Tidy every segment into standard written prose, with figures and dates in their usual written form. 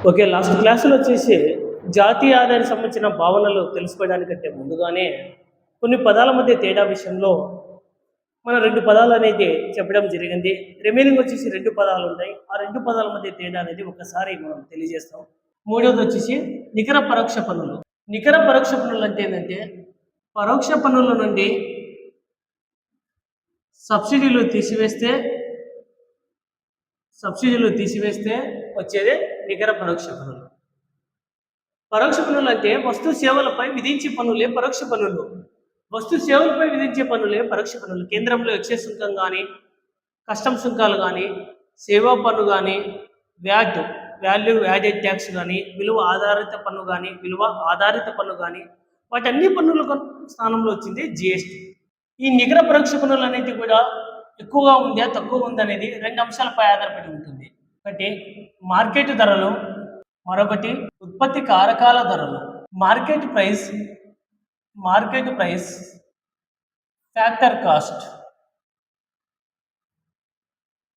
Okay. Last క్లాస్‌లో వచ్చేసి జాతీయ ఆదాయానికి సంబంధించిన భావనలు తెలుసుకోవడానికంటే ముందుగానే కొన్ని పదాల మధ్య తేడా విషయంలో మనం 2 పదాలనేది చెప్పడం జరిగింది. రిమైనింగ్ వచ్చేసి 2 పదాలుంటాయి. ఆ 2 పదాల మధ్య తేడా అనేది ఒక్కసారి మనం తెలియజేస్తాం. మూడోదొచ్చేసి నికర పరోక్ష పన్నులు. నికర పరోక్ష పన్నులు అంటే ఏంటంటే, పరోక్ష పన్నుల నుండి సబ్సిడీలు తీసివేస్తే వచ్చేదే నికర పరోక్ష పన్నులు. పరోక్ష పన్నులు అంటే వస్తు సేవలపై విధించే పన్నులే పరోక్ష పన్నులు. వస్తు సేవలపై విధించే పన్నులే పరోక్ష పన్నులు. కేంద్రంలో ఎక్సైజ్ సుంకం కానీ, కస్టమ్ సుంకాలు కానీ, సేవా పన్ను కానీ, వ్యాట్ వాల్యూ యాడెడ్ ట్యాక్స్ కానీ, విలువ ఆధారిత పన్ను కానీ, విలువ ఆధారిత పన్ను కానీ, వాటన్ని పన్నుల స్థానంలో వచ్చింది జిఎస్టీ. ఈ నికర పరోక్ష పన్నులు అనేది కూడా ఎక్కువగా ఉందా తక్కువ ఉందా అనేది 2 అంశాలపై ఆధారపడి ఉంటుంది. ఒకటి మార్కెట్ ధరలు, మరొకటి ఉత్పత్తి కారకాల ధరలు. Market price, factor cost.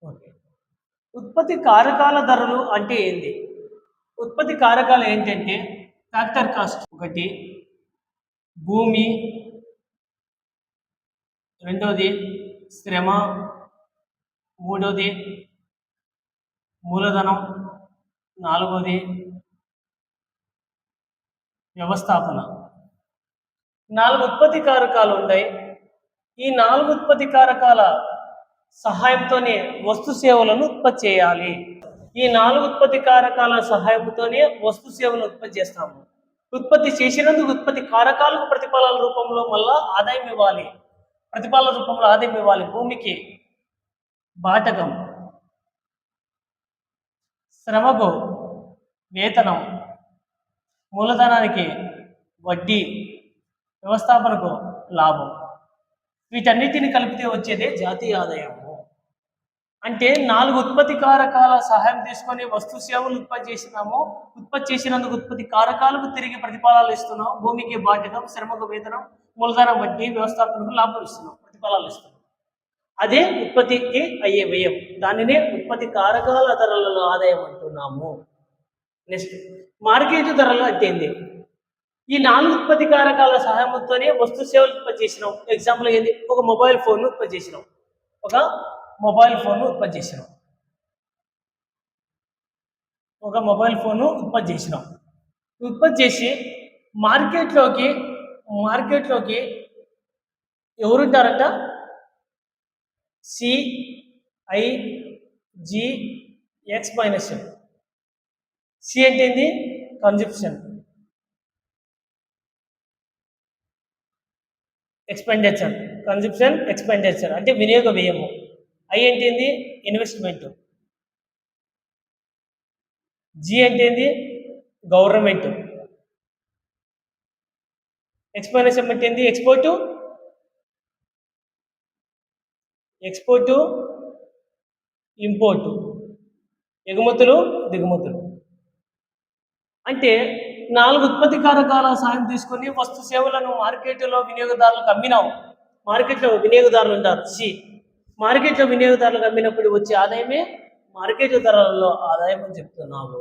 Okay. ఉత్పత్తి కారకాల ధరలు అంటే ఏంటి? ఉత్పత్తి కారకాలు ఏంటంటే ఫ్యాక్టర్ కాస్ట్ ఒకటి, భూమి, రెండోది శ్రమ, మూడోది మూలధనం, నాలుగోది వ్యవస్థాపన. 4 ఉత్పత్తి కారకాలు ఉన్నాయి. ఈ 4 ఉత్పత్తి కారకాల సహాయంతోనే వస్తు సేవలను ఉత్పత్తి చేయాలి. ఈ 4 ఉత్పత్తి కారకాల సహాయంతోనే వస్తు సేవలను ఉత్పత్తి చేస్తాము. ఉత్పత్తి చేసినందుకు ఉత్పత్తి కారకాలకు ప్రతిఫలాల రూపంలో మళ్ళా ఆదాయం ఇవ్వాలి. ప్రతిఫలాల రూపంలో ఆదాయం ఇవ్వాలి. భూమికి బాటకం, శ్రమకు వేతనం, మూలధనానికి వడ్డీ, వ్యవస్థాపనకు లాభం. వీటన్నిటిని కలిపితే వచ్చేదే జాతీయ ఆదాయము. అంటే 4 ఉత్పత్తి కారకాల సహాయం తీసుకొని వస్తు సేవలు ఉత్పత్తి చేసినాము. ఉత్పత్తి చేసినందుకు ఉత్పత్తి కారకాలకు తిరిగి ప్రతిఫలాలు ఇస్తున్నాం. భూమికి బాటకం, శ్రమకు వేతనం, మూలధనం వడ్డీ, వ్యవస్థాపనకు లాభం ఇస్తున్నాం, ప్రతిఫలాలు ఇస్తున్నాం. అదే ఉత్పత్తికి అయ్యే వ్యయం. దానినే ఉత్పత్తి కారకాల ధరలలో ఆదాయం అంటున్నాము. నెక్స్ట్ మార్కెట్ ధరలు అంటే ఏంది? ఈ 4 ఉత్పత్తి కారకాల సహాయంతోనే వస్తు సేవలు ఉత్పత్తి చేసినాం. ఎగ్జాంపుల్ ఏంది? ఒక మొబైల్ ఫోన్ ఉత్పత్తి చేసినాం. ఉత్పత్తి చేసి మార్కెట్లోకి ఎవరుంటారంట? CIGX-M. సి అంటే ఏంది? కన్జంప్షన్, ఎక్స్పెండిచర్ అంటే వినియోగ వ్యయము. ఐ అంటే ఏంది? ఇన్వెస్ట్మెంట్. జి అంటే ఏంది? గవర్నమెంట్. ఎక్స్పెండిచర్ అంటే ఏంది? ఎక్స్పోర్టు, ఇంపోర్టు, ఎగుమతులు, దిగుమతులు. అంటే 4 ఉత్పత్తి కారకాల సాయం తీసుకొని వస్తు సేవలను మార్కెట్లో వినియోగదారులకు అమ్మినాం. మార్కెట్లో వినియోగదారులు ఉంటారు. మార్కెట్లో వినియోగదారులకు అమ్మినప్పుడు వచ్చే ఆదాయమే మార్కెట్ ధరలలో ఆదాయం అని చెప్తున్నాము.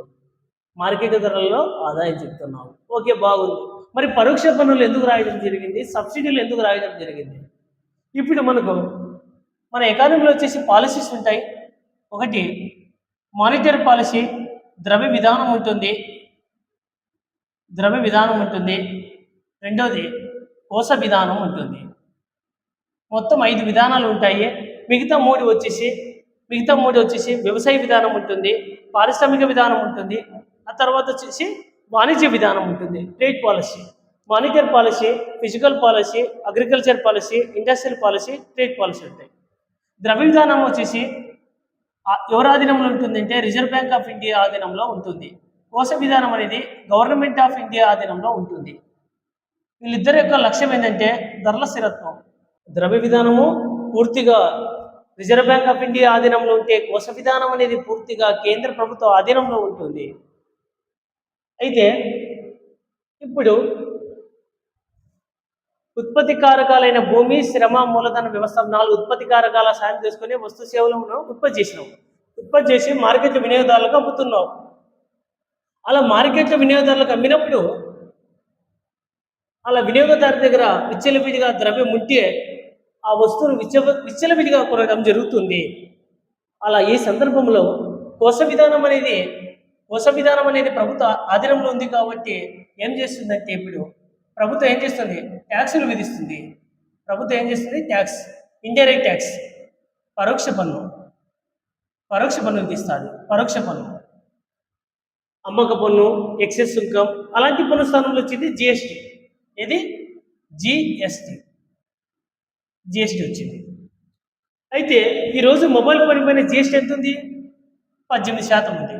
ఓకే, బాగుంది. మరి పరోక్ష పన్నులు ఎందుకు రాయడం జరిగింది? సబ్సిడీలు ఎందుకు రాయడం జరిగింది? ఇప్పుడు మన ఎకానమీలో వచ్చేసి పాలసీస్ ఉంటాయి. ఒకటి మానిటరీ పాలసీ, ద్రవ్య విధానం ఉంటుంది. రెండోది కోశ విధానం ఉంటుంది. మొత్తం 5 విధానాలు ఉంటాయి. మిగతా మూడు వచ్చేసి వ్యవసాయ విధానం ఉంటుంది, పారిశ్రామిక విధానం ఉంటుంది, ఆ తర్వాత వచ్చేసి వాణిజ్య విధానం ఉంటుంది. Trade policy, monetary policy, physical policy, agriculture policy, industrial policy, trade policy ఉంటాయి. ద్రవ్య విధానం వచ్చేసి ఎవరి ఆధీనంలో ఉంటుందంటే రిజర్వ్ బ్యాంక్ ఆఫ్ ఇండియా ఆధీనంలో ఉంటుంది. కోశ విధానం అనేది గవర్నమెంట్ ఆఫ్ ఇండియా ఆధీనంలో ఉంటుంది. వీళ్ళిద్దరి యొక్క లక్ష్యం ఏంటంటే ధరల స్థిరత్వం. ద్రవ్య విధానము పూర్తిగా రిజర్వ్ బ్యాంక్ ఆఫ్ ఇండియా ఆధీనంలో ఉంటే, కోశ విధానం అనేది పూర్తిగా కేంద్ర ప్రభుత్వ ఆధీనంలో ఉంటుంది. అయితే ఇప్పుడు ఉత్పత్తి కారకాలైన భూమి, శ్రమ, మూలధన, వ్యవస్థ 4 ఉత్పత్తి కారకాల సాయం తీసుకొని వస్తు సేవలను ఉత్పత్తి చేసి మార్కెట్ వినియోగదారులకు అమ్ముతున్నాం. అలా మార్కెట్లో వినియోగదారులకు అమ్మినప్పుడు అలా వినియోగదారు దగ్గర విచ్చలవిడిగా ద్రవ్యం ఉంటే ఆ వస్తువును విచ్చలవిడిగా కొనడం జరుగుతుంది. అలా ఈ సందర్భంలో కోశ విధానం అనేది ప్రభుత్వ ఆధీనంలో ఉంది కాబట్టి ఏం చేస్తుందంటే ఇప్పుడు ప్రభుత్వం ఏం చేస్తుంది? ట్యాక్సులు విధిస్తుంది. ప్రభుత్వం ఏం చేస్తుంది? ట్యాక్స్, ఇండైరెక్ట్ ట్యాక్స్, పరోక్ష పన్ను, పరోక్ష పన్ను విధిస్తాడు. పరోక్ష పన్ను, అమ్మక పన్ను, ఎక్సెస్ సుంకం, అలాంటి పన్ను స్థానంలో వచ్చింది జిఎస్టీ. ఏది? జిఎస్టీ వచ్చింది. అయితే ఈరోజు మొబైల్ ఫోన్ పైన జిఎస్టీ ఎంత ఉంది? 18% ఉంది.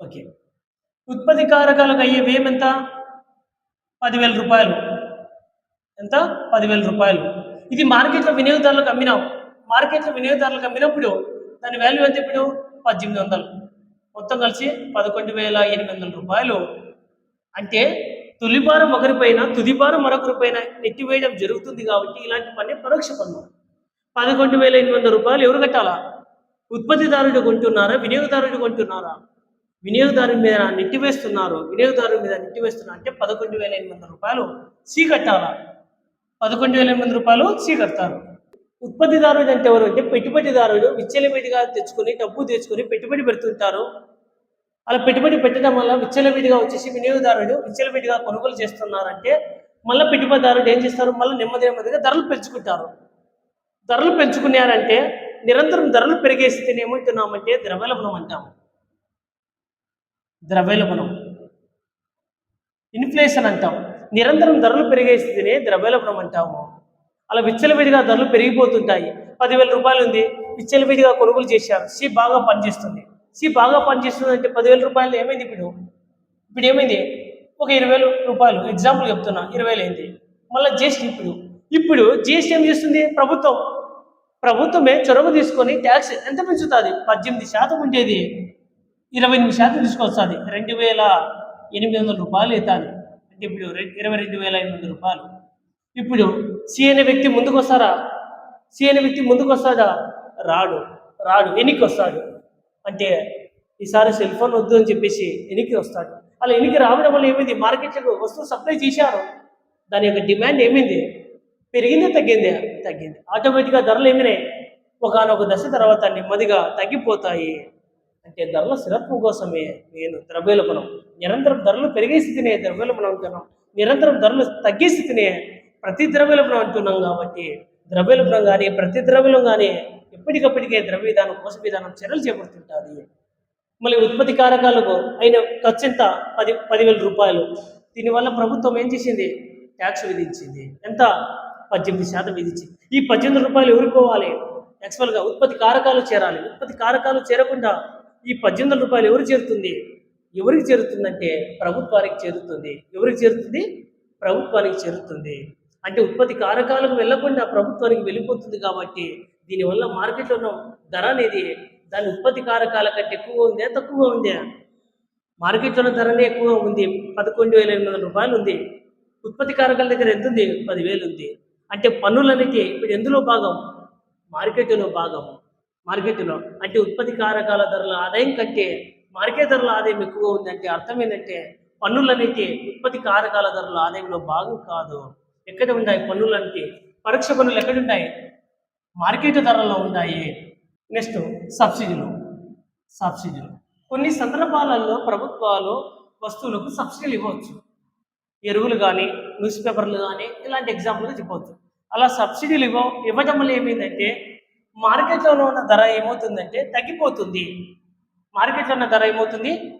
ఓకే. ఉత్పత్తి కారకాలకు అయ్యే వ్యయం ఎంత? 10,000 రూపాయలు. ఎంత? 10,000 రూపాయలు. ఇది మార్కెట్లో వినియోగదారులకు అమ్మినాం. మార్కెట్లో వినియోగదారులకు అమ్మినప్పుడు దాని వాల్యూ ఎంత? ఇప్పుడు 1800. మొత్తం కలిసి 11,800 రూపాయలు. అంటే తొలిపారం ఒకరిపైన తుదిపారం మరొకరిపైన నెట్టివేయడం జరుగుతుంది కాబట్టి ఇలాంటి పన్నే పరోక్ష పన్ను. 11,800 రూపాయలు ఎవరు కట్టాలా? ఉత్పత్తిదారుడు కొంటున్నారా? వినియోగదారుడు కొంటున్నారా? వినియోగదారుని మీద నెట్టివేస్తున్నారు. వినియోగదారుని మీద నెట్టివేస్తున్నారు అంటే 11,800 రూపాయలు సి కట్టాలా? 11,800 రూపాయలు సి కడతారు. ఉత్పత్తిదారుడు అంటే ఎవరు అంటే పెట్టుబడిదారుడు విచ్చలవిడిగా తెచ్చుకొని డబ్బు తెచ్చుకొని పెట్టుబడి పెడుతుంటారు. అలా పెట్టుబడి పెట్టడం వల్ల విచ్చలవిడిగా వచ్చేసి వినియోగదారుడు విచ్చలవిడిగా కొనుగోలు చేస్తున్నారంటే మళ్ళీ పెట్టుబడిదారుడు ఏం చేస్తారు? మళ్ళీ నెమ్మదిగా ధరలు పెంచుకుంటారు. ధరలు పెంచుకున్నారంటే నిరంతరం ధరలు పెరిగే స్థితిని ఏమంటున్నామంటే ద్రవ్యోల్బణం అంటాము. ద్రవ్యోల్బణం, ఇన్ఫ్లేషన్ అంటాం. నిరంతరం ధరలు పెరిగే స్థితిని ద్రవ్యోల్బణం అంటాము. అలా విచ్చలవిడిగా ధరలు పెరిగిపోతుంటాయి. 10,000 రూపాయలు ఉంది, విచ్చలవిడిగా కొనుగోలు చేశారు. సి బాగా పనిచేస్తుంది. అంటే 10,000 రూపాయలు ఏమైంది? ఇప్పుడు ఏమైంది? ఒక 20,000 రూపాయలు ఎగ్జాంపుల్ చెప్తున్నా, 20,000 అయింది. మళ్ళీ జిఎస్టీ ఇప్పుడు జిఎస్టీ ఏం చేస్తుంది? ప్రభుత్వమే చొరవ తీసుకొని ట్యాక్స్ ఎంత పెంచుతుంది? 18% ఉండేది 28% తీసుకొస్తుంది. 2,800 రూపాయలు అవుతుంది. అంటే ఇప్పుడు 22,800 రూపాయలు. ఇప్పుడు సి అనే వ్యక్తి ముందుకు వస్తాడా? రాడు. ఎన్నికి వస్తాడు అంటే ఈసారి సెల్ ఫోన్ వద్దు అని చెప్పేసి ఎనికి వస్తాడు. అలా ఎనికి రావడం వల్ల ఏమైంది? మార్కెట్లకు వస్తువు సప్లై చేశారు. దాని యొక్క డిమాండ్ ఏమైంది? పెరిగిందే తగ్గింది? ఆటోమేటిక్గా ధరలు ఏమైనాయి? ఒకనొక దశ తర్వాత నెమ్మదిగా తగ్గిపోతాయి. అంటే ధరల స్థిరత్వం కోసమే నేను ద్రవ్యోల్బణం. నిరంతరం ధరలు పెరిగే స్థితినే ద్రవ్యోల్బణం అంటున్నాం. నిరంతరం ధరలు తగ్గే స్థితినే ప్రతి ద్రవ్యోల్బణం అంటున్నాం. కాబట్టి ద్రవ్యోల్బణం కానీ ప్రతి ద్రవ్యం కానీ ఎప్పటికప్పటికే ద్రవ్య విధానం కోశ విధానం చర్యలు చేపడుతుంటుంది. మళ్ళీ ఉత్పత్తి కారకాలకు అయిన ఖర్చు ఎంత? 10,000 రూపాయలు. దీనివల్ల ప్రభుత్వం ఏం చేసింది? ట్యాక్స్ విధించింది. ఎంత? 18% విధించింది. ఈ 18 రూపాయలు ఎవరికి పోవాలి? యాక్చువల్గా ఉత్పత్తి కారకాలు చేరాలి. ఉత్పత్తి కారకాలు చేరకుండా ఈ 18 రూపాయలు ఎవరికి చేరుతుందంటే ప్రభుత్వానికి చేరుతుంది. ఎవరికి చేరుతుంది? ప్రభుత్వానికి చేరుతుంది. అంటే ఉత్పత్తి కారకాలకు వెళ్లకుండా ప్రభుత్వానికి వెళ్ళిపోతుంది. కాబట్టి దీనివల్ల మార్కెట్లో ఉన్న ధర అనేది దాని ఉత్పత్తి కారకాల కంటే ఎక్కువగా ఉందా తక్కువగా ఉందా? మార్కెట్లో ధరనే ఎక్కువగా ఉంది. 11,800 రూపాయలు ఉంది. ఉత్పత్తి కారకాల దగ్గర ఎంత ఉంది? 10,000 ఉంది. అంటే పన్నులనేది ఇప్పుడు ఎందులో భాగం? మార్కెట్లో భాగం. అంటే ఉత్పత్తి కారకాల ధరల ఆదాయం కంటే మార్కెట్ ధరల ఆదాయం ఎక్కువగా ఉంది. అంటే అర్థం ఏంటంటే పన్నులనేది ఉత్పత్తి కారకాల ధరల ఆదాయంలో భాగం కాదు. ఎక్కడ ఉన్నాయి పన్నులంటే? పరోక్ష పన్నులు ఎక్కడుంటాయి? మార్కెట్ ధరల్లో ఉంటాయి. నెక్స్ట్ సబ్సిడీలు. కొన్ని సందర్భాలలో ప్రభుత్వాలు వస్తువులకు సబ్సిడీలు ఇవ్వచ్చు. ఎరువులు కానీ న్యూస్ పేపర్లు కానీ ఇలాంటి ఎగ్జాంపుల్గా చెప్పవచ్చు. అలా సబ్సిడీలు ఇవ్వడం వల్ల ఏమైందంటే మార్కెట్లో ఉన్న ధర ఏమవుతుందంటే తగ్గిపోతుంది.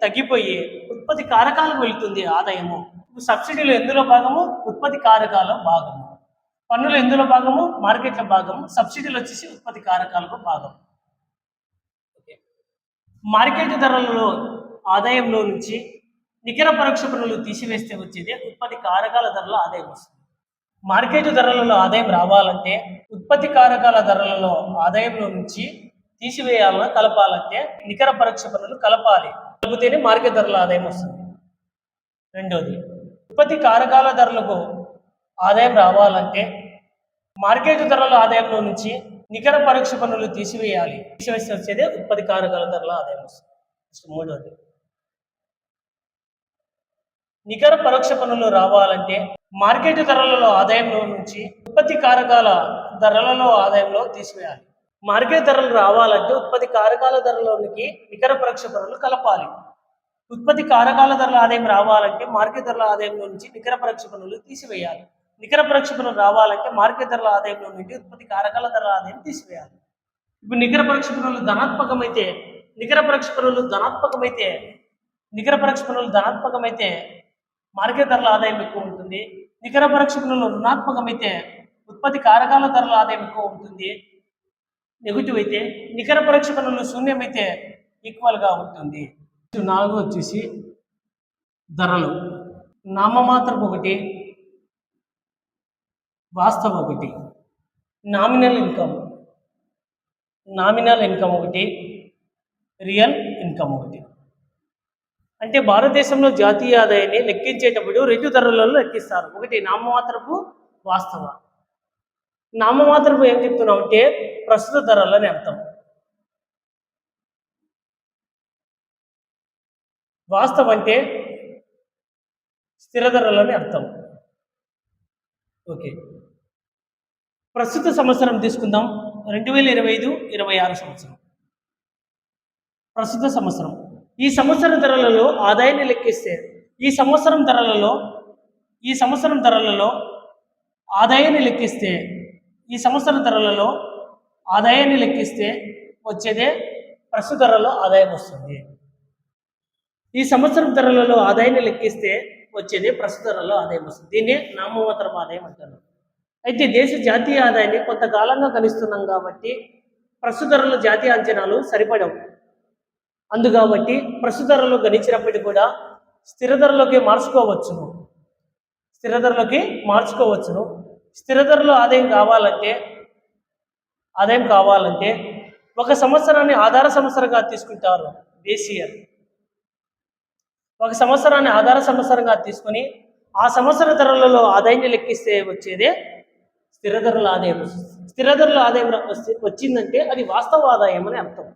తగ్గిపోయి ఉత్పత్తి కారకాలకు వెళుతుంది ఆదాయము. సబ్సిడీలు ఎందులో భాగము? ఉత్పత్తి కారకాల భాగము. పన్నులు ఎందులో భాగము? మార్కెట్ల భాగము. సబ్సిడీలు వచ్చేసి ఉత్పత్తి కారకాలకు భాగం. మార్కెట్ ధరలలో ఆదాయంలో నుంచి నికర పరోక్ష పన్నులు తీసివేస్తే వచ్చేది ఉత్పత్తి కారకాల ధరల ఆదాయం వస్తుంది. మార్కెట్ ధరలలో ఆదాయం రావాలంటే ఉత్పత్తి కారకాల ధరలలో ఆదాయంలో నుంచి కలపాలంటే నికర పరోక్ష పన్నులు కలపాలి. కలిపితేనే మార్కెట్ ధరల ఆదాయం వస్తుంది. రెండోది, ఉత్పత్తి కారకాల ధరలకు ఆదాయం రావాలంటే మార్కెట్ ధరల ఆదాయంలో నుంచి నికర పరోక్ష పన్నులు తీసివేస్తే వచ్చేదే ఉత్పత్తి కారకాల ధరల ఆదాయం వస్తుంది. మూడోది, నికర పరోక్ష పన్నులు రావాలంటే మార్కెట్ ధరలలో ఆదాయంలో నుంచి ఉత్పత్తి కారకాల ధరలలో ఆదాయంలో తీసివేయాలి. మార్కెట్ ధరలు రావాలంటే ఉత్పత్తి కారకాల ధరలోనికి నికర పరోక్ష పన్నులు కలపాలి. ఉత్పత్తి కారకాల ధరల ఆదాయం రావాలంటే మార్కెట్ ధరల ఆదాయంలో నుంచి నికర పరోక్ష పన్నులు తీసివేయాలి. నికర పరోక్ష పన్నులు రావాలంటే మార్కెట్ ధరల ఆదాయంలో నుండి ఉత్పత్తి కారకాల ధరల ఆదాయం తీసివేయాలి. ఇప్పుడు నికర పరోక్ష పన్నులు ధనాత్మకమైతే నికర పరోక్ష పన్నులు ధనాత్మకమైతే మార్కెట్ ధరల ఆదాయం ఎక్కువ ఉంటుంది. నికర పరోక్ష పన్నులు రుణాత్మకమైతే ఉత్పత్తి కారకాల ధరల ఆదాయం ఎక్కువ ఉంటుంది. నెగిటివ్ అయితే నికర పరోక్ష పన్నులు శూన్యమైతే ఈక్వల్గా ఉంటుంది. 4 వచ్చేసి ధరలు. నామమాత్రపు ఒకటి, వాస్తవ ఒకటి. నామినల్ ఇన్కమ్ ఒకటి, రియల్ ఇన్కమ్ ఒకటి. అంటే భారతదేశంలో జాతీయ ఆదాయాన్ని లెక్కించేటప్పుడు 2 ధరలలో లెక్కిస్తారు. ఒకటి నామమాత్రపు, వాస్తవ. నామమాత్రపు ఏం చెప్తున్నాం అంటే ప్రస్తుత ధరలని అర్థం. వాస్తవం అంటే స్థిర ధరలని అర్థం. ఓకే, ప్రస్తుత సంవత్సరం తీసుకుందాం. 2025-26 సంవత్సరం. ప్రస్తుత సంవత్సరం ఈ సంవత్సరం ధరలలో ఆదాయాన్ని లెక్కిస్తే ఈ సంవత్సరం ధరలలో ఆదాయాన్ని లెక్కిస్తే వచ్చేదే ప్రస్తుత ధరలో ఆదాయం వస్తుంది. ఈ సంవత్సరం ధరలలో ఆదాయాన్ని లెక్కిస్తే వచ్చేదే ప్రస్తుత ధరలో ఆదాయం వస్తుంది. దీన్నే నామమాత్రపు ఆదాయం అంటారు. అయితే దేశ జాతీయ ఆదాయాన్ని కొంతకాలంగా గణిస్తున్నాం కాబట్టి ప్రస్తుత ధరలో జాతీయ అంచనాలు సరిపడవు. అందుకాబట్టి ప్రస్తుత ధరలో గణించినప్పటికీ కూడా స్థిర ధరలోకి మార్చుకోవచ్చును. స్థిర ధరలో ఆదాయం కావాలంటే ఒక సంవత్సరాన్ని ఆధార సంవత్సరంగా తీసుకుంటారు. Base year. ఒక సంవత్సరాన్ని ఆధార సంవత్సరంగా తీసుకొని ఆ సంవత్సర ధరలలో ఆదాయాన్ని లెక్కిస్తే వచ్చేదే స్థిర ధరల ఆదాయం. స్థిర ధరల ఆదాయం వచ్చిందంటే అది వాస్తవ ఆదాయం అని అర్థం.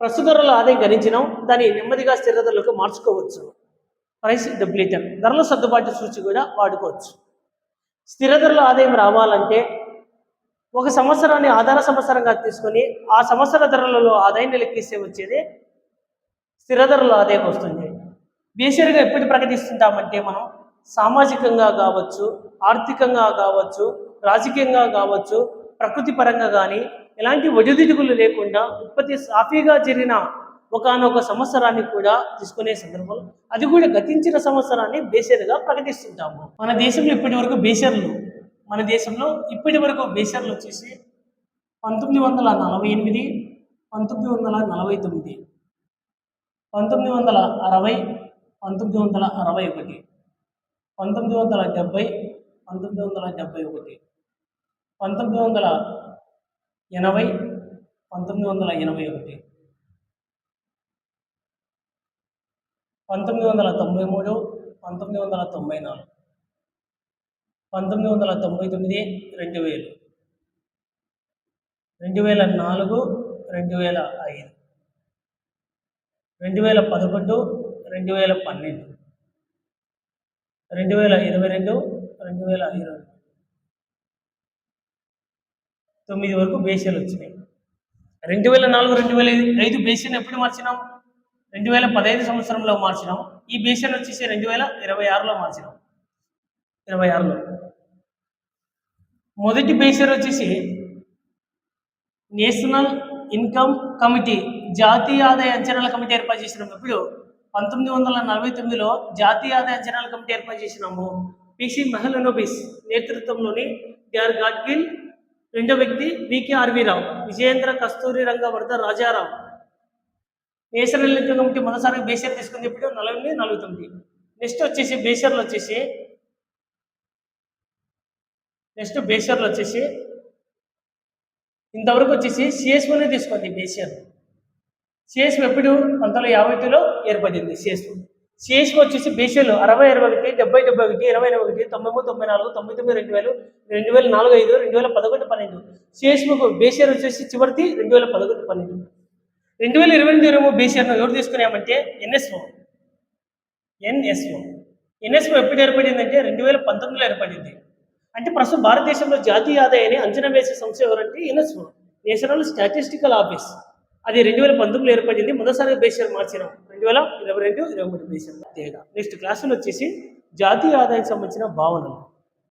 ప్రస్తుత ధరల ఆదాయం గణించినాం, దాన్ని నెమ్మదిగా స్థిర ధరలకు మార్చుకోవచ్చు. ప్రైస్ డెప్లీటర్, ధరల సర్దుబాటు సూచి కూడా వాడుకోవచ్చు. స్థిర ధరల ఆదాయం రావాలంటే ఒక సంవత్సరాన్ని ఆధార సంవత్సరంగా తీసుకొని ఆ సంవత్సర ధరలలో ఆదాయాన్ని లెక్కిస్తే వచ్చేది స్థిర ధరల ఆదాయం వస్తుంది. బేసియర్గా ఎప్పుడు ప్రకటిస్తుంటామంటే మనం సామాజికంగా కావచ్చు, ఆర్థికంగా కావచ్చు, రాజకీయంగా కావచ్చు, ప్రకృతి పరంగా కానీ ఎలాంటి ఒడిదుడుకులు లేకుండా ఉత్పత్తి సాఫీగా జరిగిన ఒకనొక సంవత్సరాన్ని కూడా తీసుకునే సందర్భంలో అది కూడా గతించిన సంవత్సరాన్ని బేసియర్గా ప్రకటిస్తుంటాము. మన దేశంలో ఇప్పటి వరకు బేసియర్లు వచ్చేసి 1948, 1949, 1960, 1961, 1970, 1971, 1980, 1981, 1993, 1994, 1999, 2000, 2004, 2005, 2011, 2012, 2022, 2022, 9 వరకు బేసియర్లు వచ్చినాయి. 2004, 2005 బేసియర్ని ఎప్పుడు మార్చినాం? 2015 సంవత్సరంలో మార్చినాం. ఈ బేసియర్ వచ్చేసి 2026లో మార్చినాం. 26లో మొదటి బేసియర్ వచ్చేసి నేషనల్ ఇన్కమ్ కమిటీ, జాతీయ ఆదాయ అంచనాల కమిటీ ఏర్పాటు చేసినాము. ఇప్పుడు 1949లో జాతీయ ఆదాయ అంచనాల కమిటీ ఏర్పాటు చేసినాము. పిసి మెహలనోబిస్ నేతృత్వంలోని డార్ గాడ్గిల్, రెండో వ్యక్తి వికే.ఆర్వి రావు, విజయేంద్ర కస్తూరి రంగవర్ధ రాజారావు. నేషనల్ ఇన్కమ్ కమిటీ మొదటిసారి బేసియర్ తీసుకుంది ఇప్పుడు 48-49. నెక్స్ట్ బేసియర్లు వచ్చేసి ఇంతవరకు వచ్చేసి సిఎస్ఓనే తీసుకుంది బేసియర్. సిఎస్ఓ ఎప్పుడు 1952లో ఏర్పడింది. సిఎస్ఓ వచ్చేసి బేసియర్లు 60, 61, 70, 71, 20, 91, 93, 94, 2000, 2004, 5, 2011, 12. సిఎస్ఓకు బేసియర్ వచ్చేసి చివరిది 2011, 12. 2022 బేసియర్ను ఎవరు తీసుకున్నామంటే ఎన్ఎస్ఓ. ఎన్ఎస్ఓ ఎప్పుడు ఏర్పడిందంటే 2019లో ఏర్పడింది. అంటే ప్రస్తుతం భారతదేశంలో జాతీయ ఆదాయాన్ని అంచనా వేసే సంస్థ ఎవరంటే యునెస్కో, నేషనల్ స్టాటిస్టికల్ ఆఫీస్. అది 2019లో ఏర్పడింది. మొదటిసారి బేస్ ఇయర్ మార్చినాం 2022, 23 బేస్ ఇయర్. నెక్స్ట్ క్లాసులో వచ్చేసి జాతీయ ఆదాయానికి సంబంధించిన భావనలు.